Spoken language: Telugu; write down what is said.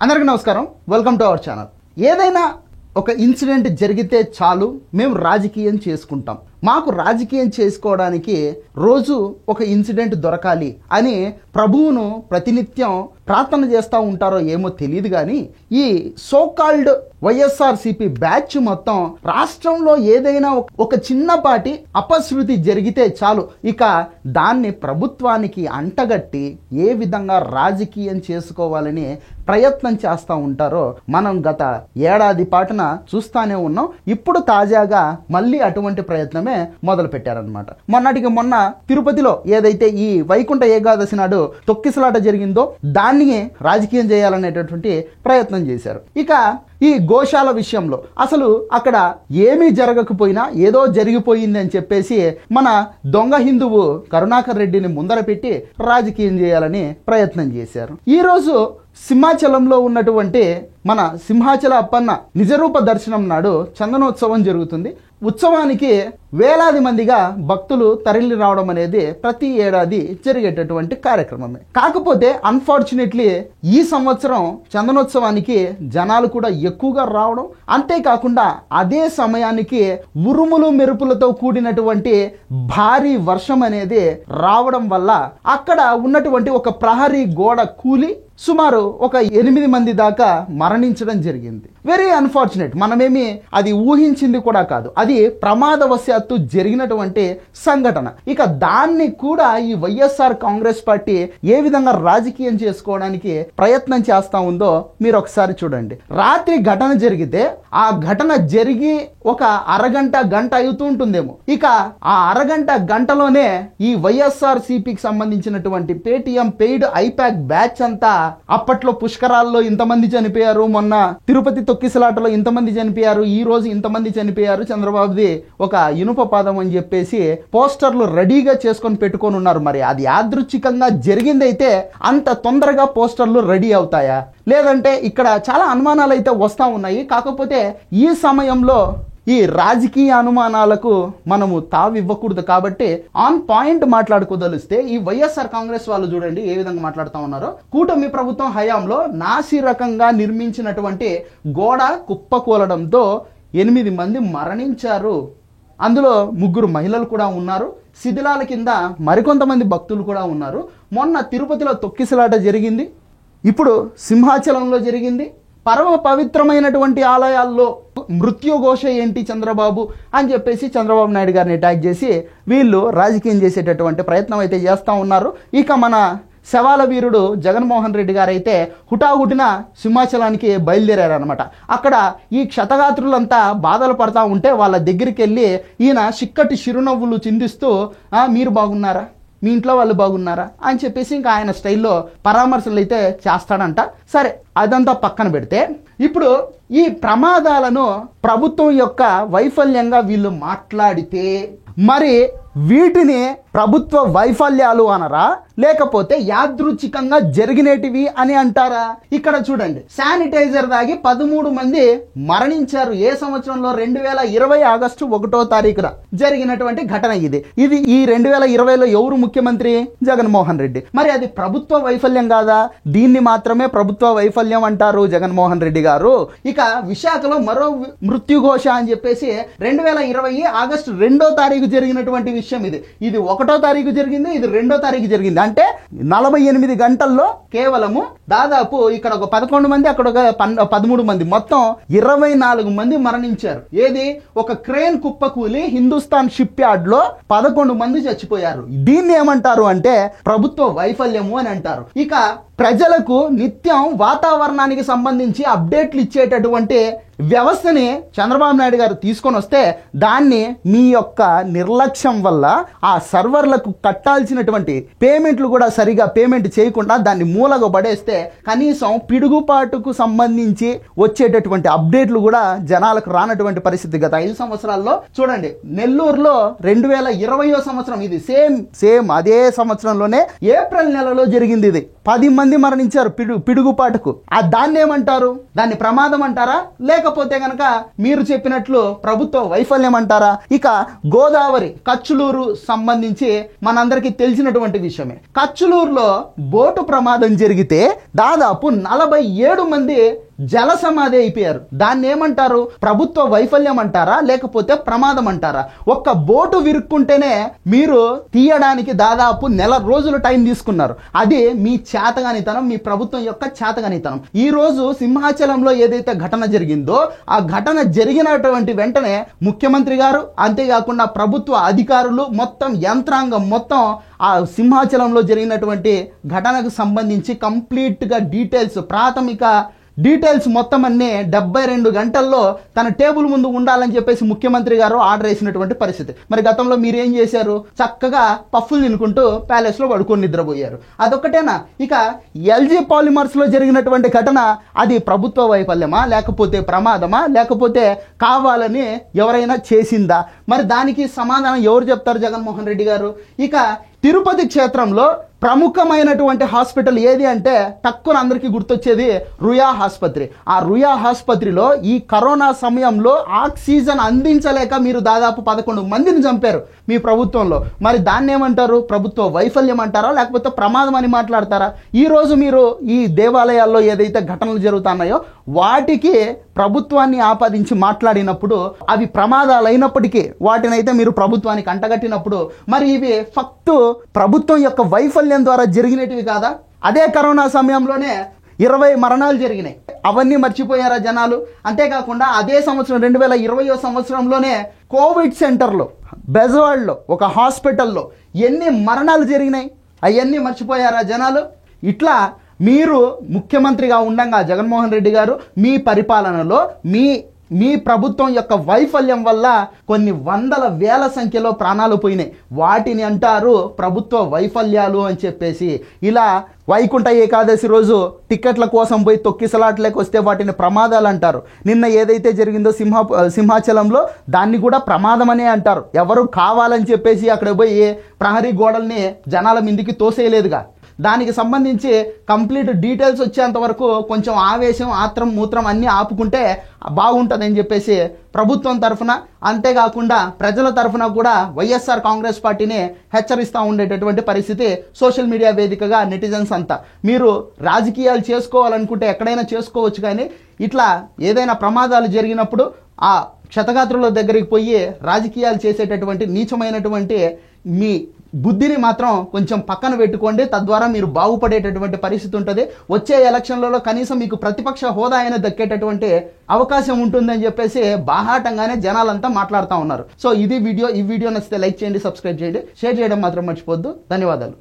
అందరికీ నమస్కారం. Welcome to our channel. ఏదైనా ఒక ఇన్సిడెంట్ జరిగితే చాలు మేము రాజకీయం చేసుకుంటాం. మాకు రాజకీయం చేసుకోవడానికి రోజు ఒక ఇన్సిడెంట్ దొరకాలి అని ప్రభువును ప్రతినిత్యం ప్రార్థన చేస్తూ ఉంటారో ఏమో తెలియదు, కానీ ఈ సోకాల్డ్ వైఎస్ఆర్సీపీ బ్యాచ్ మొత్తం రాష్ట్రంలో ఏదైనా ఒక చిన్నపాటి అపశృతి జరిగితే చాలు ఇక దాన్ని ప్రభుత్వానికి అంటగట్టి ఏ విధంగా రాజకీయం చేసుకోవాలని ప్రయత్నం చేస్తూ ఉంటారో మనం గత ఏడాది పాటున చూస్తానే ఉన్నాం. ఇప్పుడు తాజాగా మళ్ళీ అటువంటి ప్రయత్నమే మొదలు పెట్టారనమాట. మొన్నటికి మొన్న తిరుపతిలో ఏదైతే ఈ వైకుంఠ ఏకాదశి నాడు తొక్కిసలాట జరిగిందో దాన్ని రాజకీయం చేయాలనేటటువంటి ప్రయత్నం చేశారు. ఇక ఈ గోశాల విషయంలో అసలు అక్కడ ఏమీ జరగకపోయినా ఏదో జరిగిపోయింది అని చెప్పేసి మన దొంగ హిందువు కరుణాకర్ రెడ్డిని ముందర పెట్టి రాజకీయం చేయాలని ప్రయత్నం చేశారు. ఈరోజు సింహాచలంలో ఉన్నటువంటి మన సింహాచల అప్పన్న నిజరూప దర్శనం నాడు చందనోత్సవం జరుగుతుంది. ఉత్సవానికి వేలాది మందిగా భక్తులు తరలి రావడం అనేది ప్రతి ఏడాది జరిగేటటువంటి కార్యక్రమమే. కాకపోతే అన్ఫార్చునేట్లీ ఈ సంవత్సరం చందనోత్సవానికి జనాలు కూడా ఎక్కువగా రావడం, అంతేకాకుండా అదే సమయానికి ఉరుములు మెరుపులతో కూడినటువంటి భారీ వర్షం అనేది రావడం వల్ల అక్కడ ఉన్నటువంటి ఒక ప్రహరీ గోడ కూలి సుమారు ఒక 8 మంది దాకా మరణించడం జరిగింది. Very unfortunate. మనమేమి అది ఊహించింది కూడా కాదు, అది ప్రమాదవశాత్తు జరిగినటువంటి సంఘటన. ఇక దాన్ని కూడా ఈ వైఎస్ఆర్ కాంగ్రెస్ పార్టీ ఏ విధంగా రాజకీయం చేసుకోవడానికి ప్రయత్నం చేస్తా ఉందో మీరు ఒకసారి చూడండి. రాత్రి ఘటన జరిగితే ఆ ఘటన జరిగి ఒక అరగంట గంట అవుతూ ఉంటుందేమో. ఇక ఆ అరగంట గంటలోనే ఈ వైఎస్ఆర్ సిపికి సంబంధించినటువంటి పేటిఎం పెయిడ్ ఐప్యాక్ బ్యాచ్ అంతా అప్పట్లో పుష్కరాల్లో ఇంతమంది చనిపోయారు, మొన్న తిరుపతి తొక్కిసలాటలో ఇంతమంది చనిపోయారు, ఈ రోజు ఇంతమంది చనిపోయారు, చంద్రబాబుది ఒక ఇనుప పాదం అని చెప్పేసి పోస్టర్లు రెడీగా చేసుకొని పెట్టుకొని ఉన్నారు. మరి అది యాదృచ్ఛికంగా జరిగిందైతే అంత తొందరగా పోస్టర్లు రెడీ అవుతాయా? లేదంటే ఇక్కడ చాలా అనుమానాలు అయితే వస్తూ ఉన్నాయి. కాకపోతే ఈ సమయంలో ఈ రాజకీయ అనుమానాలకు మనము తావివ్వకూడదు కాబట్టి ఆన్ పాయింట్ మాట్లాడుకోదలిస్తే ఈ వైఎస్ఆర్ కాంగ్రెస్ వాళ్ళు చూడండి ఏ విధంగా మాట్లాడుతూ ఉన్నారో. కూటమి ప్రభుత్వం హయాంలో నాసిరకంగా నిర్మించినటువంటి గోడ కుప్పకూలడంతో 8 మంది మరణించారు, అందులో 3 మహిళలు కూడా ఉన్నారు, శిథిలాల కింద మరికొంతమంది భక్తులు కూడా ఉన్నారు. మొన్న తిరుపతిలో తొక్కిసలాట జరిగింది, ఇప్పుడు సింహాచలంలో జరిగింది. పరమ పవిత్రమైనటువంటి ఆలయాల్లో మృత్యుఘోష ఏంటి చంద్రబాబు అని చెప్పేసి చంద్రబాబు నాయుడు గారిని అటాక్ చేసి వీళ్ళు రాజకీయం చేసేటటువంటి ప్రయత్నం అయితే చేస్తూ ఉన్నారు. ఇక మన శవాల వీరుడు జగన్మోహన్ రెడ్డి గారు అయితే హుటాహుటిన సింహాచలానికి బయలుదేరారనమాట. అక్కడ ఈ క్షతగాత్రులంతా బాధలు పడతా ఉంటే వాళ్ళ దగ్గరికి వెళ్ళి ఈయన చిక్కటి చిరునవ్వులు చిందిస్తూ మీరు బాగున్నారా, మీ ఇంట్లో వాళ్ళు బాగున్నారా అని చెప్పేసి ఇంకా ఆయన స్టైల్లో పరామర్శలు అయితే చేస్తాడంట. సరే, అదంతా పక్కన పెడితే ఇప్పుడు ఈ ప్రమాదాలను ప్రభుత్వం యొక్క వైఫల్యంగా వీళ్ళు మాట్లాడితే మరి వీటిని ప్రభుత్వ వైఫల్యాలు అనరా, లేకపోతే యాదృచ్ఛికంగా జరిగినటివి అని అంటారా? ఇక్కడ చూడండి, శానిటైజర్ దాగి 13 మంది మరణించారు. ఏ సంవత్సరంలో? 2020 ఆగస్టు 1వ తారీఖున జరిగినటువంటి ఘటన ఇది. ఈ 2020లో ఎవరు ముఖ్యమంత్రి? జగన్మోహన్ రెడ్డి. మరి అది ప్రభుత్వ వైఫల్యం కాదా? దీన్ని మాత్రమే ప్రభుత్వ వైఫల్యం అంటారు జగన్మోహన్ రెడ్డి గారు. ఇక విశాఖలో మరో మృత్యుఘోష అని చెప్పేసి 2020 ఆగస్టు 2వ తారీఖు జరిగినటువంటి విషయం ఇది. ఇది 1వ తారీఖు జరిగింది, ఇది 2వ తారీఖు జరిగింది. అంటే 48 గంటల్లో కేవలము దాదాపు ఇక్కడ ఒక 11 మంది, అక్కడ ఒక 13 మంది, మొత్తం 24 మంది మరణించారు. ఏది? ఒక క్రేన్ కుప్పకూలి హిందుస్థాన్ షిప్ యార్డ్ లో 11 మంది చచ్చిపోయారు. దీన్ని ఏమంటారు అంటే ప్రభుత్వ వైఫల్యము అని అంటారు. ఇక ప్రజలకు నిత్యం వాతావరణానికి సంబంధించి అప్డేట్లు ఇచ్చేటటువంటి వ్యవస్థని చంద్రబాబు నాయుడు గారు తీసుకొని వస్తే దాన్ని మీ యొక్క నిర్లక్ష్యం వల్ల ఆ సర్వర్లకు కట్టాల్సినటువంటి పేమెంట్లు కూడా సరిగా పేమెంట్ చేయకుండా దాన్ని మూలగా పడేస్తే కనీసం పిడుగుపాటుకు సంబంధించి వచ్చేటటువంటి అప్డేట్లు కూడా జనాలకు రానటువంటి పరిస్థితి. గత 5 సంవత్సరాల్లో చూడండి, నెల్లూరులో 2020వ సంవత్సరం ఇది సేమ్ అదే సంవత్సరంలోనే ఏప్రిల్ నెలలో జరిగింది. ఇది 10 మంది మరణించారు పిడుగుపాటుకు. దాన్ని ఏమంటారు? దాన్ని ప్రమాదం అంటారా, లేక లేకపోతే గనక మీరు చెప్పినట్లు ప్రభుత్వ వైఫల్యం అంటారా? ఇక గోదావరి కచ్చులూరు సంబంధించి మనందరికీ తెలిసినటువంటి విషయమే. కచ్చులూరులో బోటు ప్రమాదం జరిగితే దాదాపు 47 మంది జల సమాధి అయిపోయారు. దాన్ని ఏమంటారు? ప్రభుత్వ వైఫల్యం అంటారా లేకపోతే ప్రమాదం అంటారా? ఒక్క బోటు విరుక్కుంటేనే మీరు తీయడానికి దాదాపు నెల రోజులు టైం తీసుకున్నారు. అది మీ చేతగానితనం, మీ ప్రభుత్వం యొక్క చేతగానితనం. ఈ రోజు సింహాచలంలో ఏదైతే ఘటన జరిగిందో ఆ ఘటన జరిగినటువంటి వెంటనే ముఖ్యమంత్రి గారు, అంతేకాకుండా ప్రభుత్వ అధికారులు, మొత్తం యంత్రాంగం మొత్తం ఆ సింహాచలంలో జరిగినటువంటి ఘటనకు సంబంధించి కంప్లీట్గా ప్రాథమిక డీటెయిల్స్ మొత్తం అన్నీ 72 గంటల్లో తన టేబుల్ ముందు ఉండాలని చెప్పేసి ముఖ్యమంత్రి గారు ఆర్డర్ వేసినటువంటి పరిస్థితి. మరి గతంలో మీరు ఏం చేశారు? చక్కగా పఫ్ఫులు తినుకుంటూ ప్యాలెస్లో పడుకొని నిద్రపోయారు. అదొక్కటేనా? ఇక ఎల్జీ పాలిమర్స్లో జరిగినటువంటి ఘటన అది ప్రభుత్వ వైఫల్యమా లేకపోతే ప్రమాదమా లేకపోతే కావాలని ఎవరైనా చేసిందా? మరి దానికి సమాధానం ఎవరు చెప్తారు? జగన్మోహన్ రెడ్డి గారు. ఇక తిరుపతి క్షేత్రంలో ప్రముఖమైనటువంటి హాస్పిటల్ ఏది అంటే తక్కువ అందరికీ గుర్తొచ్చేది రుయా ఆసుపత్రి. ఆ రుయా ఆసుపత్రిలో ఈ కరోనా సమయంలో ఆక్సిజన్ అందించలేక మీరు దాదాపు 11 మందిని చంపారు మీ ప్రభుత్వంలో. మరి దాన్ని ఏమంటారు? ప్రభుత్వ వైఫల్యం అంటారా లేకపోతే ప్రమాదం అని మాట్లాడతారా? ఈరోజు మీరు ఈ దేవాలయాల్లో ఏదైతే ఘటనలు జరుగుతున్నాయో వాటికి ప్రభుత్వాన్ని ఆపాదించి మాట్లాడినప్పుడు అవి ప్రమాదాలు అయినప్పటికీ వాటినైతే మీరు ప్రభుత్వానికి అంటగట్టినప్పుడు మరి ఇవి ఫక్తు ప్రభుత్వం యొక్క వైఫల్యం ద్వారా జరిగినటివి కాదా? అదే కరోనా సమయంలోనే 20 మరణాలు జరిగినాయి. అవన్నీ మర్చిపోయారా జనాలు? అంతేకాకుండా అదే సంవత్సరం 2020 సంవత్సరంలోనే కోవిడ్ సెంటర్లో బెజవాడలో ఒక హాస్పిటల్లో ఎన్ని మరణాలు జరిగినాయి అవన్నీ మర్చిపోయారా జనాలు? ఇట్లా మీరు ముఖ్యమంత్రిగా ఉండగా జగన్మోహన్ రెడ్డి గారు మీ పరిపాలనలో మీ ప్రభుత్వం యొక్క వైఫల్యం వల్ల కొన్ని వందల వేల సంఖ్యలో ప్రాణాలు పోయినాయి. వాటిని అంటారు ప్రభుత్వ వైఫల్యాలు అని చెప్పేసి. ఇలా వైకుంఠ ఏకాదశి రోజు టిక్కెట్ల కోసం పోయి తొక్కిసలాట్లేకి వస్తే వాటిని ప్రమాదాలు అంటారు. నిన్న ఏదైతే జరిగిందో సింహాచలంలో దాన్ని కూడా ప్రమాదమనే అంటారు. ఎవరు కావాలని చెప్పేసి అక్కడ పోయి ప్రహరీ గోడల్ని జనాల మీదికి తోసేయలేదుగా. దానికి సంబంధించి కంప్లీట్ డీటెయిల్స్ వచ్చేంత వరకు కొంచెం ఆవేశం, ఆత్రం, మూత్రం అన్నీ ఆపుకుంటే బాగుంటుందని చెప్పేసి ప్రభుత్వం తరఫున, అంతేకాకుండా ప్రజల తరఫున కూడా వైఎస్ఆర్ కాంగ్రెస్ పార్టీని హెచ్చరిస్తూ ఉండేటటువంటి పరిస్థితి సోషల్ మీడియా వేదికగా నెటిజన్స్ అంతా. మీరు రాజకీయాలు చేసుకోవాలనుకుంటే ఎక్కడైనా చేసుకోవచ్చు, కానీ ఇట్లా ఏదైనా ప్రమాదాలు జరిగినప్పుడు ఆ క్షతగాత్రుల దగ్గరికి పోయి రాజకీయాలు చేసేటటువంటి నీచమైనటువంటి మీ బుద్ధిని మాత్రం కొంచెం పక్కన పెట్టుకోండి. తద్వారా మీరు బాగుపడేటటువంటి పరిస్థితి ఉంటుంది. వచ్చే ఎలక్షన్లలో కనీసం మీకు ప్రతిపక్ష హోదా అయినా దక్కేటటువంటి అవకాశం ఉంటుందని చెప్పేసి బాహాటంగానే జనాలంతా మాట్లాడుతూ ఉన్నారు. సో ఇది వీడియో. ఈ వీడియో నచ్చితే లైక్ చేయండి, సబ్స్క్రైబ్ చేయండి, షేర్ చేయడం మాత్రం మర్చిపోవద్దు. ధన్యవాదాలు.